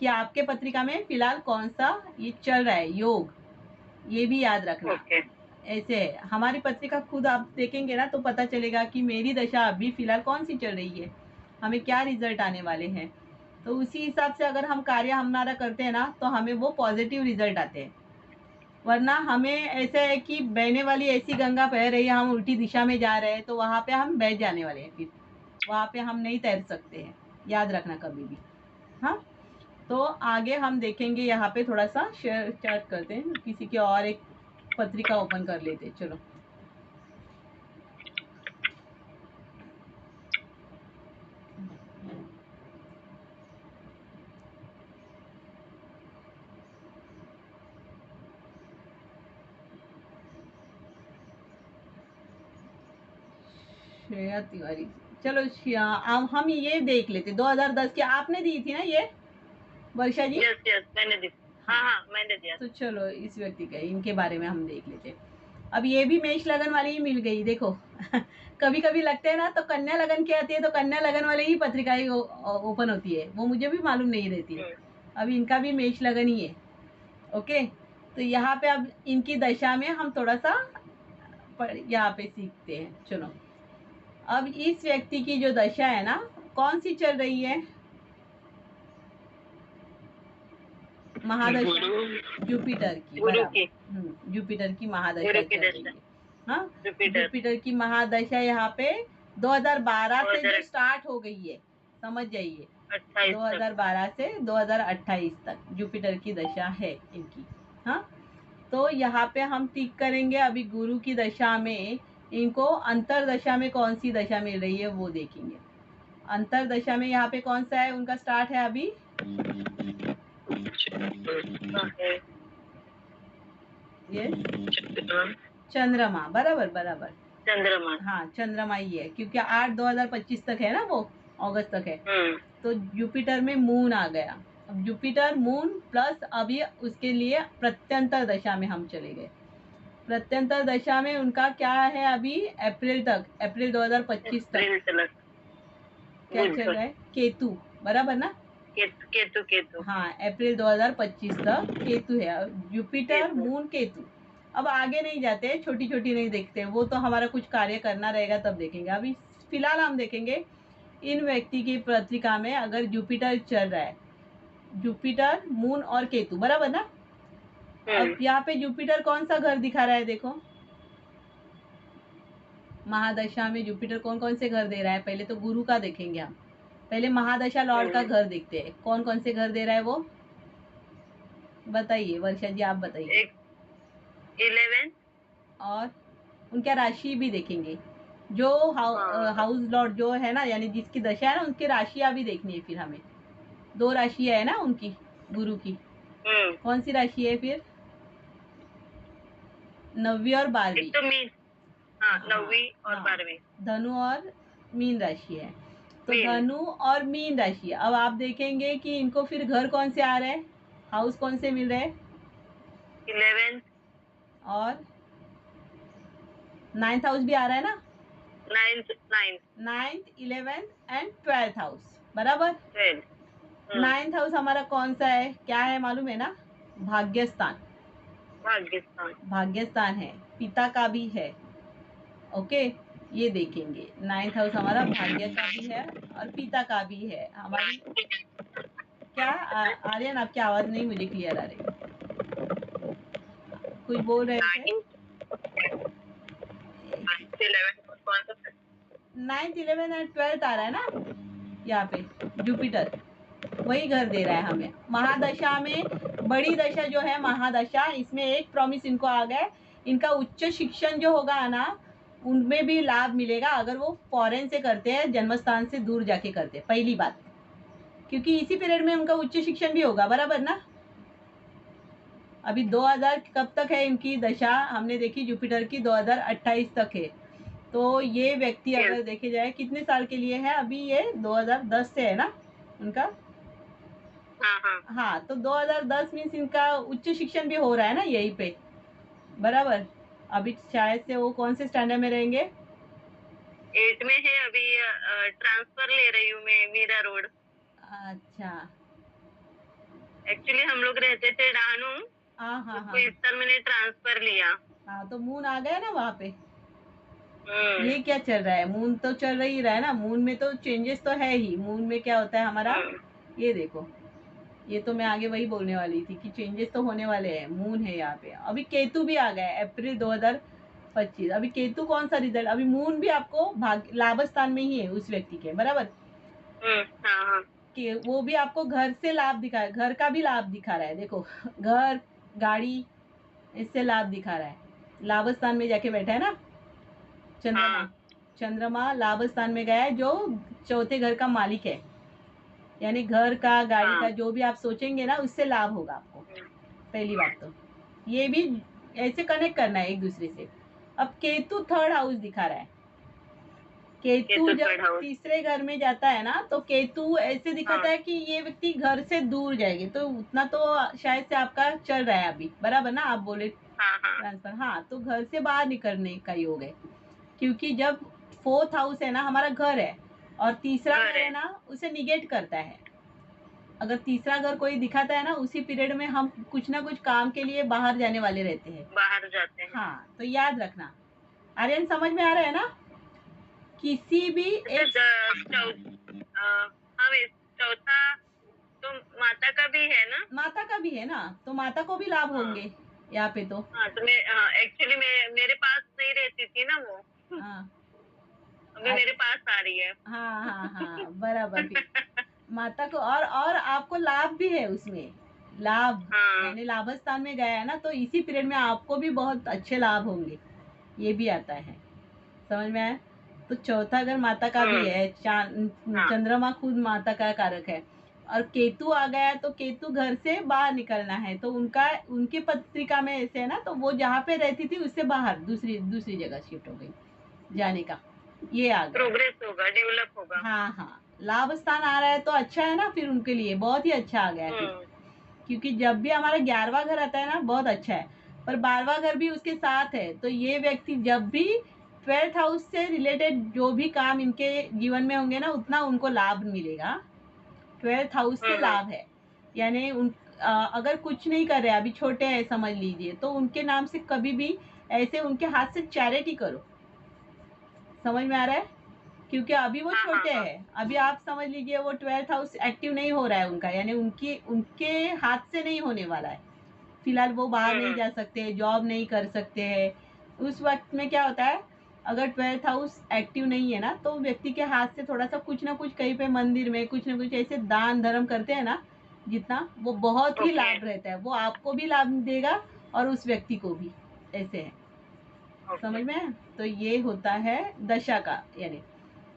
कि आपके पत्रिका में फिलहाल कौन सा ये चल रहा है योग, ये भी याद रखना। ओके। ऐसे है, हमारी पत्रिका खुद आप देखेंगे ना तो पता चलेगा कि मेरी दशा अभी फिलहाल कौन सी चल रही है, हमें क्या रिजल्ट आने वाले हैं। तो उसी हिसाब से अगर हम कार्य हमारा करते हैं ना तो हमें वो पॉजिटिव रिजल्ट आते हैं। वरना हमें ऐसा है कि बहने वाली ऐसी गंगा बह रही है, हम उल्टी दिशा में जा रहे हैं, तो वहाँ पे हम बह जाने वाले हैं, फिर वहाँ पे हम नहीं तैर सकते हैं, याद रखना कभी भी। हाँ, तो आगे हम देखेंगे, यहाँ पे थोड़ा सा शेयर चैट करते हैं, किसी की और एक पत्रिका ओपन कर लेते हैं, चलो। श्रेया तिवारी, चलो हम ये देख लेते, 2010 की आपने दी थी ना ये, वर्षा जी? यस यस, मैंने दी। हाँ हाँ, हाँ, मैंने दिया तो था। चलो इस व्यक्ति का, इनके बारे में हम देख लेते। अब ये भी मेष लगन वाली ही मिल गई, देखो कभी कभी लगते हैं ना, तो कन्या लगन की आती है, तो कन्या लगन वाली ही पत्रिकाएं ओपन होती है, वो मुझे भी मालूम नहीं रहती है। हम्म, अब इनका भी मेष लगन ही है। ओके, तो यहाँ पे अब इनकी दशा में हम थोड़ा सा यहाँ पे सीखते हैं, चलो। अब इस व्यक्ति की जो दशा है ना, कौन सी चल रही है, महादशा गुरु जुपिटर की, गुरु बराबर। की जुपिटर की महादशा गुरु की चल रही दशा है। हाँ, जुपिटर जुपिटर की महादशा यहाँ पे 2012 से जो 2028 स्टार्ट हो गई है, समझ जाइए। तक 2012 से 2028 तक जुपिटर की दशा है इनकी। हाँ, तो यहाँ पे हम टिक करेंगे। अभी गुरु की दशा में इनको अंतर दशा में कौन सी दशा मिल रही है वो देखेंगे। अंतर दशा में यहाँ पे कौन सा है उनका स्टार्ट है अभी, है ये चंद्रमा, बराबर बराबर। चंद्रमा। हाँ, चंद्रमा ही है, क्योंकि 8 2025 तक है ना, वो अगस्त तक है। तो जुपिटर में मून आ गया। अब जुपिटर मून प्लस अभी उसके लिए प्रत्यंतर दशा में हम चले गए। प्रत्यंतर दशा में उनका क्या है अभी, अप्रैल तक, अप्रैल 2025 तक अप्रैल तक क्या चल रहा है, केतु, बराबर ना। केतु केतु हाँ, अप्रैल 2025 तक केतु है, जुपिटर केतु। मून केतु। अब आगे नहीं जाते, छोटी छोटी नहीं देखते, वो तो हमारा कुछ कार्य करना रहेगा तब देखेंगे। अभी फिलहाल हम देखेंगे इन व्यक्ति की पत्रिका में अगर जुपिटर चल रहा है, जुपिटर मून और केतु, बराबर ना। अब यहाँ पे जुपिटर कौन सा घर दिखा रहा है, देखो महादशा में जुपिटर कौन कौन से घर दे रहा है। पहले तो गुरु का देखेंगे हम, पहले महादशा लॉर्ड का घर देखते हैं, कौन कौन से घर दे रहा है वो बताइए, वर्षा जी आप बताइए। 11 और उनका राशि भी देखेंगे, जो हाउस लॉर्ड जो है ना, यानी जिसकी दशा है ना, उनकी राशियां भी देखनी है। फिर हमें 2 राशियां है ना उनकी, गुरु की। कौन सी राशि है फिर, 9वीं और 12वीं। तो मीन, हाँ 9वीं और 12वीं धनु और मीन राशि है। तो मीन। धनु और मीन राशि। अब आप देखेंगे कि इनको फिर घर कौन से आ रहे हैं, हाउस कौन से मिल रहे हैं, 11 और 9th हाउस भी आ रहा है ना, 9th 11th and 12th house, बराबर। 9th हाउस हमारा कौन सा है, क्या है मालूम है ना, भाग्यस्थान। भाग्यस्थान है, पिता का भी है। ओके, ये देखेंगे 9th हाउस हमारा भाग्य का भी है और पिता का भी है। हमारी क्या आर्यन, आपकी आवाज नहीं मुझे क्लियर आ रही, कुछ बोल रहे थे। 9th 11th एंड 12th आ रहा है ना यहाँ पे, जुपिटर वही घर दे रहा है हमें। महादशा में बड़ी दशा जो है महादशा, इसमें एक प्रॉमिस इनको आ गया, इनका उच्च शिक्षण जो होगा ना, उनमें भी लाभ मिलेगा अगर वो फॉरेन से करते हैं, जन्मस्थान से दूर जाके करते हैं, पहली बात, क्योंकि इसी पीरियड में उनका उच्च शिक्षण भी होगा, बराबर ना। अभी 2000 कब तक है इनकी दशा, हमने देखी जुपिटर की 2028 तक है। तो ये व्यक्ति अगर देखे जाए कितने साल के लिए है, अभी ये 2010 से है ना उनका। हाँ, तो 2010 मीन्स इनका उच्च शिक्षण भी हो रहा है ना यहीं पे, बराबर। अभी शायद से वो कौन से स्टैंडर्ड में रहेंगे, 8 में है अभी। ट्रांसफर ले रही हूँ मैं मीरा रोड। अच्छा, एक्चुअली हम लोग रहते थे डानू, हाँ हाँ उसको हाँ इस तरह मैंने ट्रांसफर लिया। हाँ, तो मून आ गया ना वहाँ पे। ये क्या चल रहा है, मून तो चल ही रहा है ना, मून में तो चेंजेस तो है ही। मून में क्या होता है हमारा, ये देखो, ये तो मैं आगे वही बोलने वाली थी कि चेंजेस तो होने वाले हैं। मून है यहाँ पे, अभी केतु भी आ गया है अप्रैल 2025। अभी केतु कौन सा रिजल्ट, अभी मून भी आपको लाभ स्थान में ही है उस व्यक्ति के, बराबर। कि वो भी आपको घर से लाभ दिखा है, घर का भी लाभ दिखा रहा है, देखो घर गाड़ी इससे लाभ दिखा रहा है। लाभ स्थान में जाके बैठा है ना चंद्रमा। चंद्रमा लाभ स्थान में गया है, जो चौथे घर का मालिक है, यानी घर का गाड़ी का जो भी आप सोचेंगे ना, उससे लाभ होगा आपको। पहली बात तो ये भी ऐसे कनेक्ट करना है एक दूसरे से। अब केतु 3rd हाउस दिखा रहा है, केतु जब तीसरे घर में जाता है ना, तो केतु ऐसे दिखाता है कि ये व्यक्ति घर से दूर जाएंगे, तो उतना तो शायद से आपका चल रहा है अभी, बराबर ना, आप बोले ट्रांसफर। हाँ, तो घर से बाहर निकलने का योग है, क्योंकि जब 4th हाउस है ना हमारा घर है, और तीसरा घर है ना उसे निगेट करता है। अगर तीसरा घर कोई दिखाता है ना, उसी पीरियड में हम कुछ ना कुछ काम के लिए बाहर जाने वाले रहते हैं, बाहर जाते हैं। हाँ, तो याद रखना। आर्यन समझ में आ रहा है ना, किसी भी एक चौथा तो माता का भी है ना, माता का भी भी है ना, तो माता को भी लाभ हाँ होंगे यहाँ पे तो। हाँ, तो मैं एक्चुअली मैं मेरे पास नहीं रहती थी ना वो, हाँ अभी मेरे पास आ रही है। हाँ हाँ हाँ, बराबर। फिर माता को और आपको लाभ भी है उसमें, लाभ हाँ। यानी लाभ स्थान में गया है ना, तो इसी पीरियड में आपको भी बहुत अच्छे लाभ होंगे, ये भी आता है। समझ में आया? तो चौथा घर माता का भी है, हाँ। चंद्रमा खुद माता का कारक है। और केतु आ गया, तो केतु घर से बाहर निकलना है, तो उनका उनकी पत्रिका में ऐसे है ना, तो वो जहाँ पे रहती थी उससे बाहर दूसरी दूसरी जगह शिफ्ट हो गई जाने का, ये आ गया। प्रोग्रेस होगा, डेवलप होगा। हाँ हाँ, लाभ स्थान आ रहा है तो अच्छा है ना, फिर उनके लिए बहुत ही अच्छा आ गया है फिर। हम्म। क्योंकि जब भी हमारा 11वां घर आता है ना, बहुत अच्छा है, पर 12वां घर भी उसके साथ है, तो ये व्यक्ति जब भी 12th हाउस से रिलेटेड जो भी काम इनके जीवन में होंगे ना, उतना उनको लाभ मिलेगा। 12th हाउस से हम्म। लाभ है, यानी अगर कुछ नहीं कर रहे, अभी छोटे हैं समझ लीजिए, तो उनके नाम से कभी भी ऐसे उनके हाथ से चैरिटी करो। समझ में आ रहा है? क्योंकि अभी वो हाँ हाँ छोटे हाँ। हैं, अभी आप समझ लीजिए वो 12th हाउस एक्टिव नहीं हो रहा है उनका, यानी उनकी उनके हाथ से नहीं होने वाला है। फिलहाल वो बाहर नहीं हम्म। जा सकते, जॉब नहीं कर सकते हैं। उस वक्त में क्या होता है, अगर 12th हाउस एक्टिव नहीं है ना, तो व्यक्ति के हाथ से थोड़ा सा कुछ ना कुछ कहीं पे मंदिर में कुछ ना कुछ ऐसे दान धर्म करते हैं ना, जितना वो बहुत ही ओके। लाभ रहता है, वो आपको भी लाभ देगा और उस व्यक्ति को भी, ऐसे है। ओके। समझ में है? तो ये होता है दशा का, यानी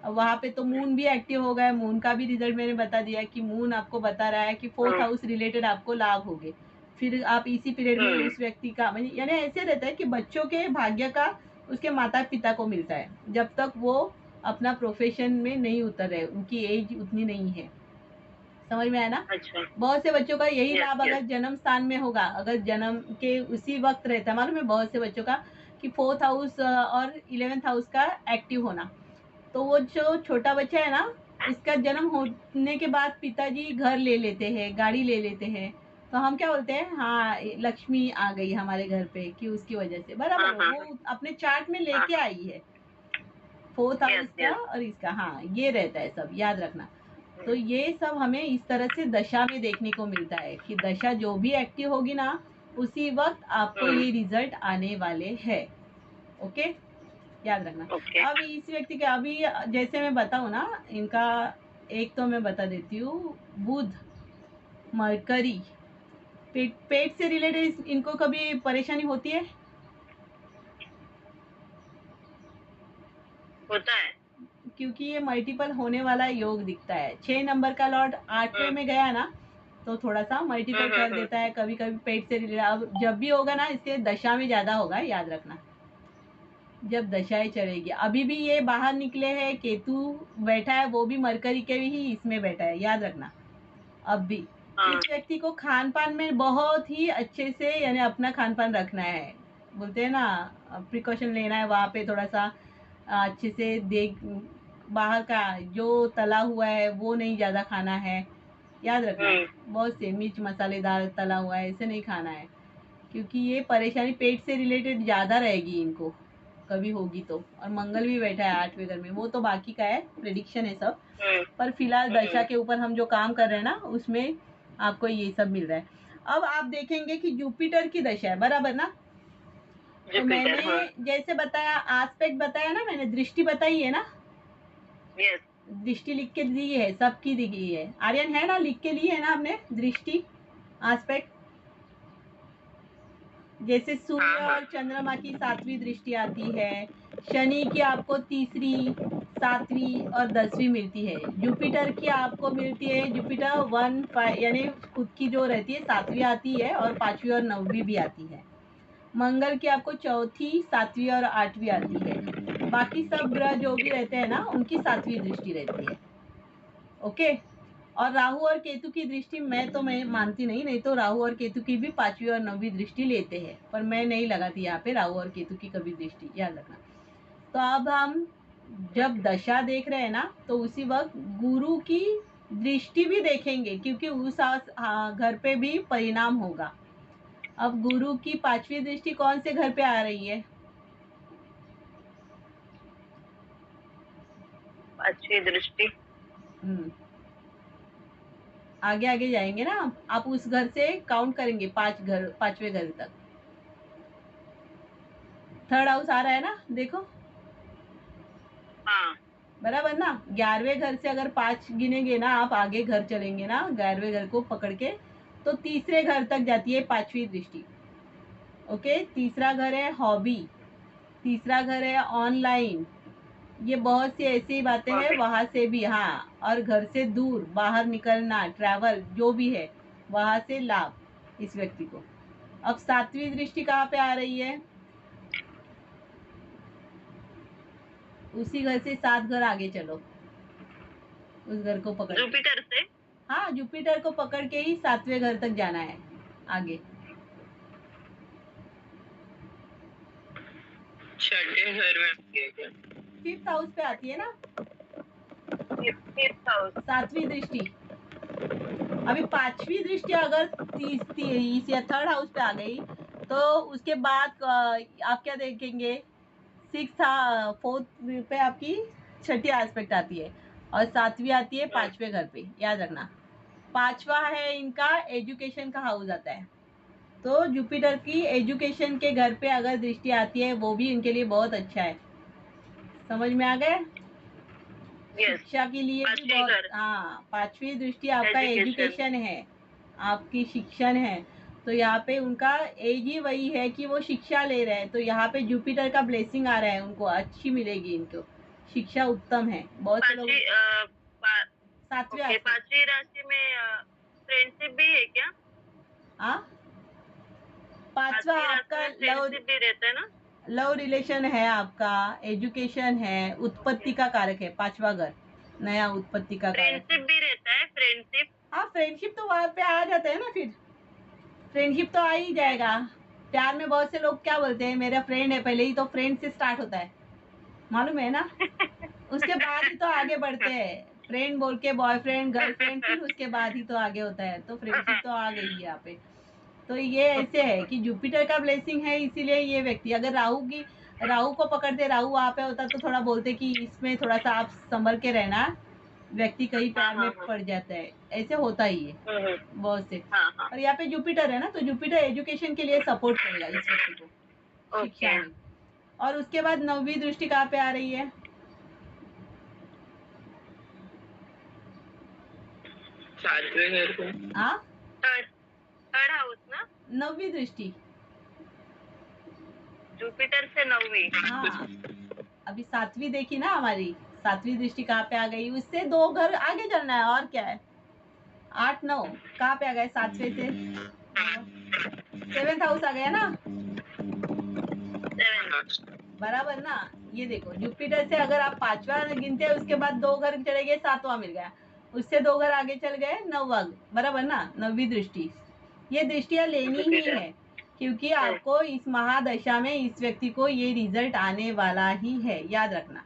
अब वहां पे तो मून भी एक्टिव हो गया, मून का भी रिजल्ट मैंने बता दिया कि मून आपको बता रहा है कि 4th हम्म। हाउस रिलेटेड आपको लाभ होंगे। फिर आप इसी पीरियड में हम्म। उस व्यक्ति का यानी ऐसे रहता है कि बच्चों के भाग्य का उसके माता पिता को मिलता है, जब तक वो अपना प्रोफेशन में नहीं उतर रहे, उनकी एज उतनी नहीं है। समझ में आया ना? अच्छा। बहुत से बच्चों का यही यस लाभ यस। अगर जन्म स्थान में होगा, अगर जन्म के उसी वक्त रहता है, मालूम है बहुत से बच्चों का कि 4th हाउस और 11th हाउस का एक्टिव होना, तो वो जो छोटा बच्चा है ना, उसका जन्म होने के बाद पिताजी घर ले लेते हैं, गाड़ी ले लेते हैं, तो हम क्या बोलते हैं, हाँ लक्ष्मी आ गई हमारे घर पे, कि उसकी वजह से बराबर हाँ हाँ वो अपने चार्ट में हाँ लेके हाँ। आई है, 4th यस हाउस का यस। और इसका, हाँ ये रहता है, सब याद रखना। तो ये सब हमें इस तरह से दशा में देखने को मिलता है कि दशा जो भी एक्टिव होगी ना, उसी वक्त आपको हम्म। ये रिजल्ट आने वाले हैं। ओके, याद रखना। ओके। अब इस व्यक्ति के अभी जैसे मैं बताऊं ना, इनका एक तो मैं बता देती हूँ, बुध, मरकरी, पेट पेट से रिलेटेड इनको कभी परेशानी होती है? होता है। क्योंकि ये मल्टीपल होने वाला योग दिखता है, 6 नंबर का लॉर्ड 8वें हम्म में गया ना, तो थोड़ा सा मल्टीपल कर हम्म। देता है, कभी कभी पेट से रिलेटेड। अब जब भी होगा ना, इसके दशा में ज्यादा होगा, याद रखना, जब दशाएं चलेगी। अभी भी ये बाहर निकले हैं, केतु बैठा है, वो भी मरकरी के ही इसमें बैठा है, याद रखना। अब भी हाँ। इस व्यक्ति को खान पान में बहुत ही अच्छे से, यानी अपना खान पान रखना है, बोलते हैं ना, प्रिकॉशन लेना है वहाँ पे, थोड़ा सा अच्छे से देख, बाहर का जो तला हुआ है वो नहीं ज़्यादा खाना है, याद रखना। हम्म बहुत से मिर्च मसालेदार तला हुआ है ऐसे नहीं खाना है, क्योंकि ये परेशानी पेट से रिलेटेड ज़्यादा रहेगी इनको, कभी होगी तो। और मंगल भी बैठा है 8वें घर में, वो तो बाकी का है, प्रिडिक्शन है सब। हम्म पर फिलहाल दशा हम्म। के ऊपर हम जो काम कर रहे हैं ना, उसमें आपको ये सब मिल रहा है। अब आप देखेंगे कि जुपिटर की दशा है, बराबर ना? तो जुपिटर, मैंने हाँ। जैसे बताया, आस्पेक्ट बताया ना, मैंने दृष्टि बताई है ना, यस। दृष्टि लिख के दी है, सबकी दी गई है। आर्यन है ना, लिख के ली है ना आपने दृष्टि, आस्पेक्ट। जैसे हाँ सूर्य हाँ। और चंद्रमा की 7वीं दृष्टि आती है, शनि की आपको तीसरी, 7वीं और 10वीं मिलती है। जुपिटर की आपको मिलती है, जुपिटर 1 5 यानी खुद की जो रहती है 7वीं आती है, और 5वीं और 9वीं भी आती है। मंगल की आपको चौथी, 7वीं और 8वीं आती है। बाकी सब ग्रह जो भी रहते हैं ना, उनकी 7वीं दृष्टि रहती है। ओके। और राहु और केतु की दृष्टि मैं मानती नहीं, नहीं तो राहु और केतु की भी 5वीं और 9वीं दृष्टि लेते हैं, पर मैं नहीं लगाती यहाँ पे राहु और केतु की कभी दृष्टि, याद रखना। तो अब हम जब दशा देख रहे हैं ना, तो उसी वक्त गुरु की दृष्टि भी देखेंगे, क्योंकि उस घर पे भी परिणाम होगा। अब गुरु की 5वीं दृष्टि कौन से घर पे आ रही है? 5वीं दृष्टि। हम्म आगे आगे जाएंगे ना आप उस घर से काउंट करेंगे 5 घर, 5वें घर तक। थर्ड हाउस आ रहा है ना, देखो हाँ बराबर ना। 11वें घर से अगर 5 गिनेंगे ना आप, आगे घर चलेंगे ना 11वें घर को पकड़ के, तो तीसरे घर तक जाती है 5वीं दृष्टि। ओके, तीसरा घर है हॉबी, तीसरा घर है ऑनलाइन, ये बहुत सी ऐसी बातें हैं हॉबी। वहां से भी। हाँ, और घर से दूर बाहर निकलना, ट्रैवल जो भी है, वहां से लाभ इस व्यक्ति को। अब 7वीं दृष्टि कहाँ पे आ रही है, उसी घर से 7 घर आगे चलो, उस घर को पकड़ के। जुपिटर से। हाँ, जुपिटर को पकड़ के ही 7वें घर तक जाना है आगे। छठे घर में 5th हाउस पे आती है ना फिफ्थ हाउस। 7वीं दृष्टि। अभी 5वीं दृष्टि अगर इस या थर्ड हाउस पे आ गई, तो उसके बाद आप क्या देखेंगे, 4th पे आपकी छठी एस्पेक्ट आती है, और 7वीं आती है 5वें घर पे, याद रखना। 5वां है इनका एजुकेशन का हाउस आता है, तो जुपिटर की एजुकेशन के घर पे अगर दृष्टि आती है वो भी इनके लिए बहुत अच्छा है। समझ में आ गया। यस। शिक्षा के लिए भी पांचवी बहुत। घर हाँ, 5वीं दृष्टि आपका एजुकेशन। एजुकेशन है, आपकी शिक्षण है। तो यहाँ पे उनका एज ही वही है कि वो शिक्षा ले रहे हैं, तो यहाँ पे जुपिटर का ब्लेसिंग आ रहा है, उनको अच्छी मिलेगी, इनको शिक्षा उत्तम है। बहुत से लोग पांचवी 7वें ओके, पांचवी राशि में फ्रेंडशिप भी है क्या? हाँ, 5वां पांचवी राशि आपका में फ्रेंडशिप भी रहता है ना? लव रिलेशन है, आपका एजुकेशन है, उत्पत्ति का कारक है 5वां घर, नया उत्पत्ति का कारक है। फ्रेंडशिप भी रहता है, फ्रेंडशिप। हाँ, फ्रेंडशिप तो वहां पे आ जाता है ना, फिर फ्रेंडशिप तो आ ही जाएगा। प्यार में बहुत से लोग क्या बोलते हैं, मेरा फ्रेंड है, पहले ही तो फ्रेंड से स्टार्ट होता है, मालूम है ना। उसके बाद ही तो आगे बढ़ते हैं, फ्रेंड बोल के बॉयफ्रेंड गर्लफ्रेंड, फिर उसके बाद ही तो आगे होता है, तो फ्रेंडशिप तो आ गई यहाँ पे। तो ये ऐसे है कि जुपिटर का ब्लेसिंग है, इसीलिए ये व्यक्ति, अगर राहु को पकड़ते, राहु वहां पे होता तो थोड़ा बोलते कि इसमें थोड़ा सा आप संभल के रहना, व्यक्ति कहीं हाँ प्यार में हाँ हाँ। पड़ जाता है, ऐसे होता ही है बहुत से। हाँ हाँ। और यहाँ पे जुपिटर है ना, तो जुपिटर एजुकेशन के लिए सपोर्ट करेगा इस व्यक्ति को, शिक्षा ओके। में। और उसके बाद 9वीं दृष्टि कहाँ पे आ रही है, सातवें घर को। हाँ, थर्ड थर्ड हाउस ना? 9वीं दृष्टि। जुपिटर से 9वीं। हाँ, अभी 7वीं देखी ना हमारी, 7वीं दृष्टि कहाँ पे आ गई, उससे 2 घर आगे चलना है, और क्या है। 8 9 कहाँ पे आ गए, 7वें से 7th हाउस आ गया ना, बराबर ना। ये देखो, जुपिटर से अगर आप 5वां गिनते हैं, उसके बाद 2 घर चले गए, 7वां मिल गया, उससे 2 घर आगे चल गए, 9वां, बराबर ना। 9वीं दृष्टि, ये दृष्टियां लेनी ही है, क्योंकि आपको इस महादशा में इस व्यक्ति को ये रिजल्ट आने वाला ही है, याद रखना।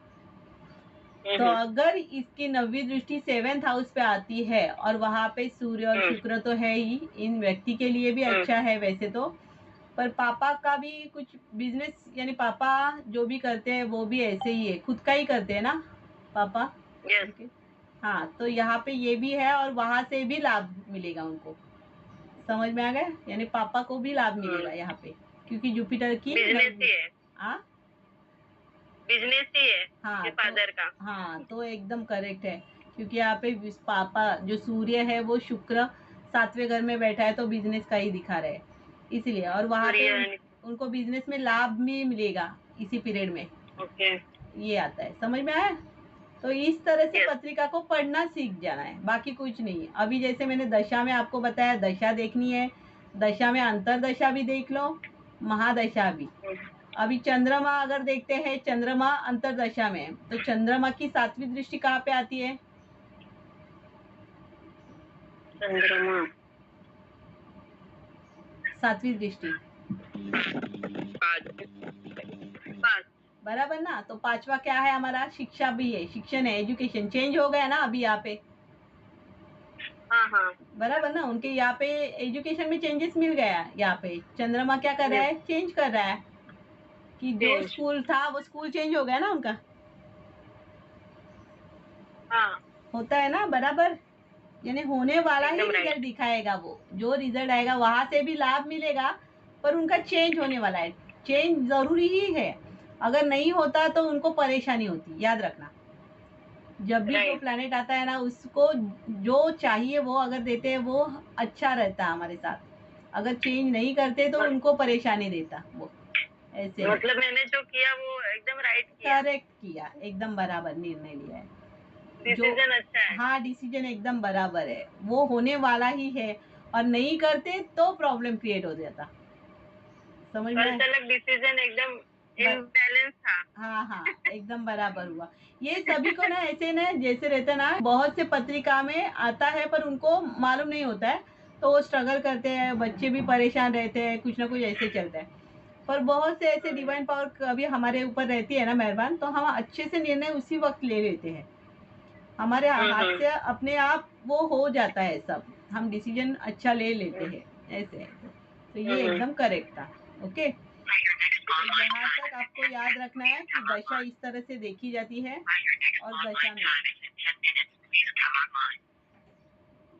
तो अगर इसकी 9वीं दृष्टि 7th हाउस पे आती है, और वहां पे सूर्य और शुक्र तो है ही, इन व्यक्ति के लिए भी अच्छा है वैसे तो, पर पापा का भी कुछ बिजनेस, यानी पापा जो भी करते हैं वो भी ऐसे ही है, खुद का ही करते हैं ना पापा। यस। Okay? हाँ, तो यहाँ पे ये भी है, और वहां से भी लाभ मिलेगा उनको। समझ में आ गया, यानी पापा को भी लाभ मिलेगा यहाँ पे, क्योंकि जुपिटर की बिजनेस ही है, हाँ, बिजनेस ही है हाँ ये तो फादर का। हाँ, तो एकदम करेक्ट है, क्योंकि यहाँ पे पापा जो सूर्य है वो शुक्र 7वें घर में बैठा है, तो बिजनेस का ही दिखा रहे हैं इसलिए, और वहाँ पे उनको बिजनेस में लाभ भी मिलेगा इसी पीरियड में, ओके। ये आता है। समझ में आया। तो इस तरह से Yes. पत्रिका को पढ़ना सीख जाना है, बाकी कुछ नहीं है। अभी जैसे मैंने दशा में आपको बताया, दशा देखनी है, दशा में अंतरदशा भी देख लो, महादशा भी। अभी चंद्रमा अगर देखते हैं, चंद्रमा अंतरदशा में है, तो चंद्रमा की 7वीं दृष्टि कहाँ पे आती है, चंद्रमा 7वीं दृष्टि, पाँच। बराबर ना। तो 5वां क्या है हमारा, शिक्षा भी है, शिक्षण है, एजुकेशन। चेंज हो गया ना अभी यहाँ पे, हाँ हाँ। बराबर ना। उनके यहाँ पे एजुकेशन में चेंजेस मिल गया, यहाँ पे चंद्रमा क्या कर रहा है, चेंज कर रहा है, कि जो स्कूल था वो स्कूल चेंज हो गया ना उनका, हाँ। होता है ना, बराबर। यानी होने वाला ही एकदम right. रिजल्ट दिखाएगा। वो जो रिजल्ट आएगा वहां से भी लाभ मिलेगा, पर उनका चेंज होने वाला है। चेंज जरूरी ही है, अगर नहीं होता तो उनको परेशानी होती। याद रखना, जब भी जो Right. प्लैनेट आता है ना, उसको जो चाहिए वो अगर देते हैं वो अच्छा रहता है हमारे साथ। अगर चेंज नहीं करते तो उनको परेशानी देता वो। ऐसे है। मतलब मैंने जो किया वो एकदम राइट किया, करेक्ट किया, एकदम बराबर निर्णय लिया है। जो डिसीजन अच्छा है। हाँ, डिसीजन एकदम बराबर है, वो होने वाला ही है। और नहीं करते तो प्रॉब्लम क्रिएट हो जाता। समझ में कल आया? तक डिसीजन एकदम ब- इम्बैलेंस था। हाँ हाँ, एकदम बराबर हुआ। ये सभी को ना ऐसे ना जैसे रहता है ना, बहुत से पत्रिका में आता है पर उनको मालूम नहीं होता है, तो वो स्ट्रगल करते हैं, बच्चे भी परेशान रहते हैं, कुछ ना कुछ ऐसे चलता है। पर बहुत से ऐसे डिवाइन पावर कभी हमारे ऊपर रहती है ना मेहरबान, तो हम अच्छे से निर्णय उसी वक्त ले लेते हैं। हमारे हाथ से अपने आप वो हो जाता है सब, हम डिसीजन अच्छा ले लेते हैं। ऐसे है तो ये एकदम करेक्ट था। ओके, तो यहाँ तक आपको याद रखना है कि दशा इस तरह से देखी जाती है, और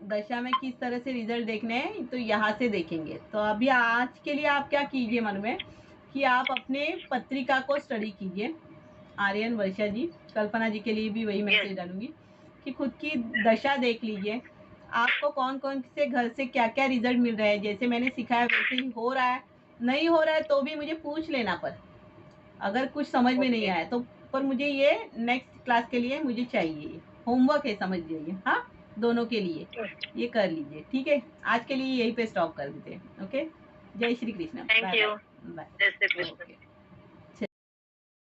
दशा में किस तरह से रिजल्ट देखने हैं तो यहाँ से देखेंगे। तो अभी आज के लिए आप क्या कीजिए मन में कि आप अपने पत्रिका को स्टडी कीजिए। आर्यन, वर्षा जी, कल्पना जी के लिए भी वही मैसेज डालूंगी कि खुद की दशा देख लीजिए, आपको कौन कौन से घर से क्या क्या रिजल्ट मिल रहा है। जैसे मैंने सिखाया वैसे ही हो रहा है, नहीं हो रहा है तो भी मुझे पूछ लेना। पर अगर कुछ समझ में नहीं आया तो पर मुझे ये नेक्स्ट क्लास के लिए मुझे चाहिए, होमवर्क है, समझ लीजिए। हाँ, दोनों के लिए ये कर लीजिए। ठीक है, आज के लिए यही पे स्टॉप कर देते हैं। ओके, जय Shri Krishna, thank bye you. Bye bye. जय श्री कृष्ण। ओके।